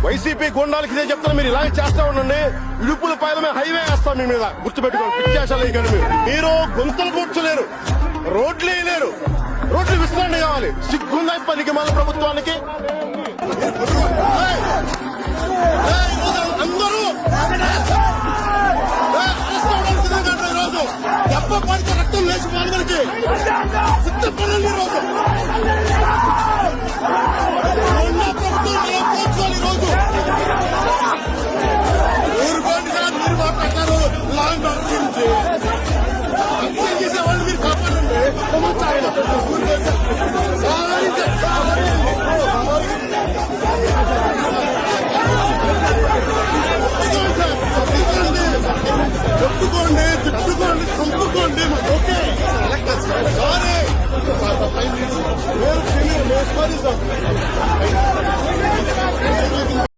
YCP గుండాలకి ఇదే చెప్తాను, మీరు ఇలాగే చేస్తా ఉండండి. ఇడుపుల పైలమే హైవే వేస్తాం మీ మీద, గుర్తుపెట్టుకోండి. పిచ్చేసాలు ఇవ్వకండి. మీరు గొంతులు కూర్చోలేరు, రోడ్లు వేయలేరు, రోడ్లు విస్తరణ కావాలి. సిగ్గుందా పనికి మన ప్రభుత్వానికి? అందరూ ఈరోజు దెబ్బ పడితే రక్తం లేచి మనకి సిద్ధపడాలి. ఈరోజు ప్రభుత్వం మనం పోర్చుకోవాలి. ఈరోజు ఊరుకోండి సార్, మీరు మాట్లాడతారు లాంగ్ గురించి. అర్థం చేసే వాళ్ళు మీరు కాపాడండి. చెప్పుకోండి, తిట్టుకోండి, చంపుకోండి, ఓకే. సారీ, మేము